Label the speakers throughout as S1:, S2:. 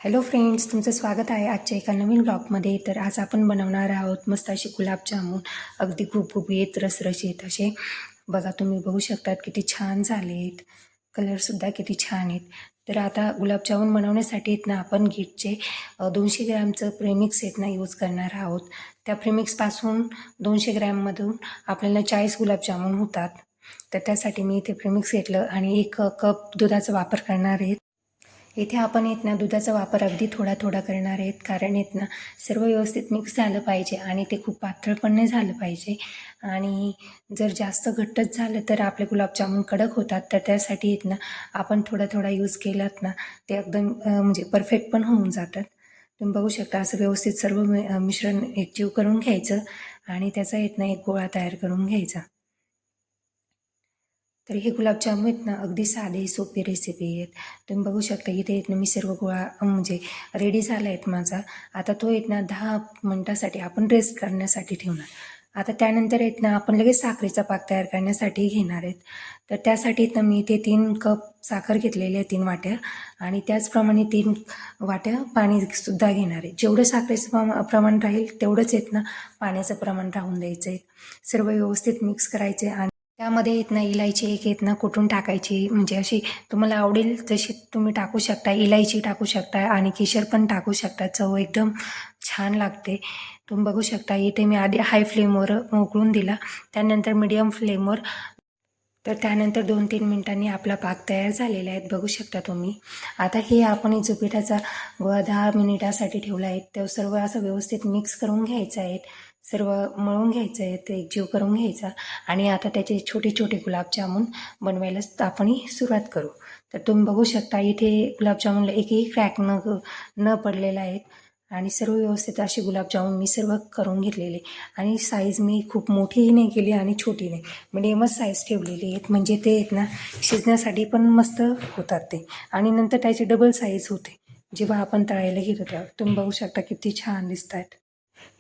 S1: Hello friends, तुमचं स्वागत आहे आजच्या एका नवीन ब्लॉगमध्ये. तर आज आपण बनवणार आहोत मस्त असे गुलाबजामुन, अगदी गुबगुबीत रसरशीत असे. बघा, तुम्ही बघू शकतात किती छान झालेत, कलरसुद्धा किती छान आहेत. तर आता गुलाबजामुन बनवण्यासाठी आहेत ना, आपण गिटचे 200 ग्रॅमचं प्रेमिक्स आहेत ना यूज करणार आहोत. त्या प्रेमिक्सपासून 200 ग्रॅममधून आपल्याला 40 गुलाबजामुन होतात. तर त्यासाठी मी इथे प्रेमिक्स घेतलं आणि 1 कप दुधाचा वापर करणार आहे. इथे आपण येत ना दुधाचा वापर अगदी थोडा थोडा करणार आहेत, कारण येत ना सर्व व्यवस्थित मिक्स झालं पाहिजे आणि ते खूप पातळ पण नाही झालं पाहिजे. आणि जर जास्त घट्टच झालं तर आपले गुलाबजामुन कडक होतात. तर त्यासाठी येत ना आपण थोडा थोडा यूज केलात ना ते एकदम म्हणजे परफेक्ट पण होऊन जातात. तुम्ही बघू शकता असं व्यवस्थित सर्व मिश्रण एकजीव करून घ्यायचं आणि त्याचा येत ना एक गोळा तयार करून घ्यायचा. तर हे गुलाबजामुन आहेत ना अगदी साधी सोपी रेसिपी आहेत. तुम्ही बघू शकता इथे आहेत ना मी सर्व गोळा म्हणजे रेडी झाला आहेत माझा. आता तो आहेत ना 10 मिनटासाठी आपण रेस्ट करण्यासाठी ठेवणार. आता त्यानंतर आहेत ना आपण लगेच साखरेचा पाक तयार करण्यासाठी घेणार आहेत. तर त्यासाठी आहेत ना मी इथे 3 कप साखर घेतलेली आहे, 3 वाट्या, आणि त्याचप्रमाणे 3 वाट्या पाणीसुद्धा घेणार आहे. जेवढं साखरेचं प्रमाण राहील तेवढंच आहेत ना पाण्याचं प्रमाण राहून द्यायचं आहे. सर्व व्यवस्थित मिक्स करायचे आणि त्यामध्ये येत ना इलायची एक येत ना कुटून टाकायची, म्हणजे अशी तुम्हाला आवडेल तशी तुम्ही टाकू शकता. इलायची टाकू शकता आणि केशर पण टाकू शकता, चव एकदम छान लागते. तुम्ही बघू शकता इथे मी आधी हाय फ्लेमवर उकळून दिला, त्यानंतर मीडियम फ्लेमवर. तर त्यानंतर 2-3 मिनिटांनी आपला पाक तयार झालेला आहे, बघू शकता तुम्ही. आता हे आपण जो पिठाचा गोळा 10 मिनिटासाठी ठेवला आहे तो सर्व असं व्यवस्थित मिक्स करून घ्यायचा आहे, सर्व मळून घ्यायचं आहे, ते एकजीव करून घ्यायचा. आणि आता त्याचे छोटे छोटे गुलाबजामुन बनवायला आपण सुरुवात करू. तर तुम्ही बघू शकता इथे गुलाबजामुनला एकही क्रॅक न पडलेला आहे आणि सर्व व्यवस्थित असे गुलाबजामुन मी सर्व करून घेतलेले. आणि साईज मी खूप मोठीही नाही केली आणि छोटी नाही, मिडियमच साईज ठेवलेली आहेत, म्हणजे ते आहेत ना शिजण्यासाठी पण मस्त होतात ते. आणि नंतर त्याची डबल साईज होते जेव्हा आपण तळायला घेतो तेव्हा. तुम्ही बघू शकता किती छान दिसत आहेत.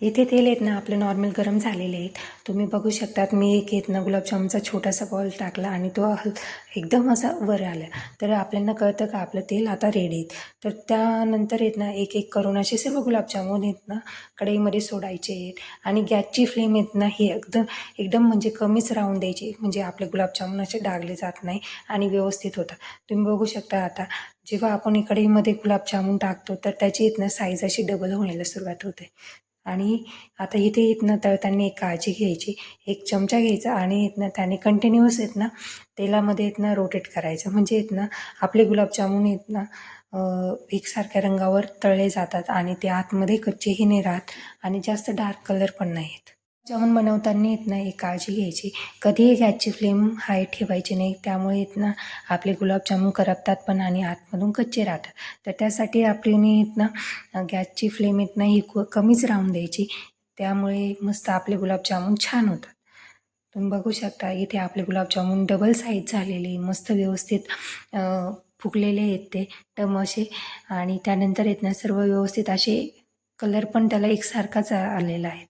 S1: इथे तेल आहेत ना आपलं नॉर्मल गरम झालेले आहेत. तुम्ही बघू शकतात मी एक येत ना गुलाबजामचा छोटासा बॉल टाकला आणि तो एकदम असा वर आला. तर आपल्याला कळतं का आपलं तेल आता रेडी आहेत. तर त्यानंतर येत ना एक एक करून असे सर्व गुलाबजामुन आहेत ना कढईमध्ये सोडायचे आहेत. आणि गॅसची फ्लेम येत ना ही एकदम एकदम म्हणजे कमीच राहून द्यायची, म्हणजे आपले गुलाबजामुन असे डागले जात नाही आणि व्यवस्थित होतात. तुम्ही बघू शकता आता जेव्हा आपण कढईमध्ये गुलाबजामुन टाकतो तर त्याची येत ना साईज अशी डबल होण्याला सुरुवात होते. आणि आता इथे येत ना तळताना एक काळजी घ्यायची, एक चमचा घ्यायचा आणि येत ना त्याने कंटिन्युअस येत ना तेलामध्ये येत ना रोटेट करायचं, म्हणजे येत ना आपले गुलाबजामुन येत ना एकसारख्या रंगावर तळले जातात आणि ते आतमध्ये कच्चेही नाही राहत आणि जास्त डार्क कलर पण नाही येत. जामुन बनवताना येत ना एक काळजी घ्यायची, कधीही गॅसची फ्लेम हाय ठेवायची नाही, त्यामुळे येत ना आपले गुलाबजामुन करपतात पण आणि आतमधून कच्चे राहतात. तर त्यासाठी आपल्याने येत ना गॅसची फ्लेम येत ना ही कमीच राहून द्यायची, त्यामुळे मस्त आपले गुलाबजामुन छान होतात. तुम्ही बघू शकता इथे आपले गुलाबजामुन डबल साईज झालेले मस्त व्यवस्थित फुगलेले आहेत ते टम असे. आणि त्यानंतर येत ना सर्व व्यवस्थित असे कलर पण त्याला एकसारखाच आलेला आहे.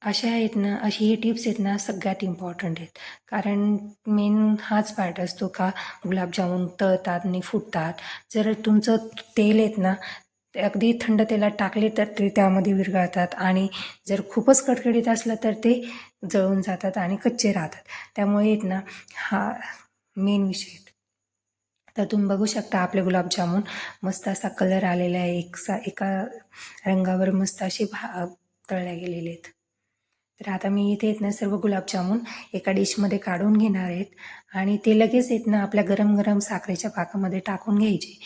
S1: अशा आहेत ना, अशी ही टिप्स आहेत ना सगळ्यात इम्पॉर्टंट आहेत, कारण मेन हाच पार्ट असतो का गुलाबजामुन तळतात आणि फुटतात. जर तुमचं तेल आहेत ना ते अगदी थंड तेलात टाकले तर ते त्यामध्ये विरघळतात आणि जर खूपच कडकडीत असलं तर ते जळून जातात आणि कच्चे राहतात. त्यामुळे आहेत ना हा मेन विषय आहे. तर तुम्ही बघू शकता आपले गुलाबजामुन मस्त असा कलर आलेला आहे, एका रंगावर मस्त असे तळल्या गेलेले आहेत. तर आता मी इथे आहेत ना सर्व गुलाबजामुन एका डिशमध्ये काढून घेणार आहेत आणि ते लगेच आहेत ना आपल्या गरम गरम साखरेच्या पाकामध्ये टाकून घ्यायचे.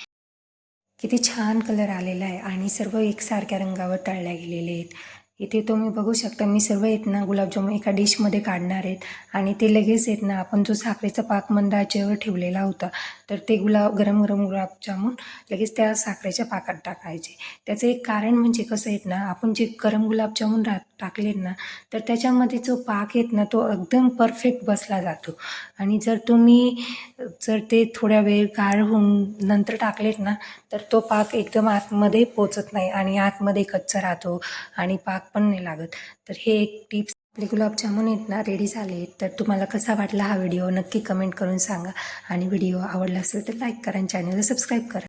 S1: किती छान कलर आलेला आहे आणि सर्व एकसारख्या रंगावर तळल्या गेलेले आहेत. इथे तुम्ही बघू शकता मी सर्व आहेत ना गुलाबजामुन एका डिशमध्ये काढणार आहेत आणि ते लगेच आहेत ना आपण जो साखरेचा पाक मंद आचेवर ठेवलेला होता तर ते गरम गरम गुलाबजामुन लगेच त्या साखरेच्या पाकात टाकायचे. त्याचं एक कारण म्हणजे कसं आहेत ना आपण जे गरम गुलाबजामुन टाकलेत ना तर त्याच्यामध्ये जो पाक आहेत ना तो एकदम परफेक्ट बसला जातो. आणि जर ते थोड्या वेळ गार होऊन नंतर टाकलेत ना तर तो पाक एकदम आतमध्ये पोचत नाही आणि आतमध्ये कच्चा राहतो आणि पाक पण नाही लागत. तर हे एक टिप्स. आपले गुलाबजामुन आहेत ना रेडी झाले. तर तुम्हाला कसा वाटला हा व्हिडिओ नक्की कमेंट करून सांगा आणि व्हिडिओ आवडला असेल तर लाईक करा आणि चॅनलला सबस्क्राईब करा.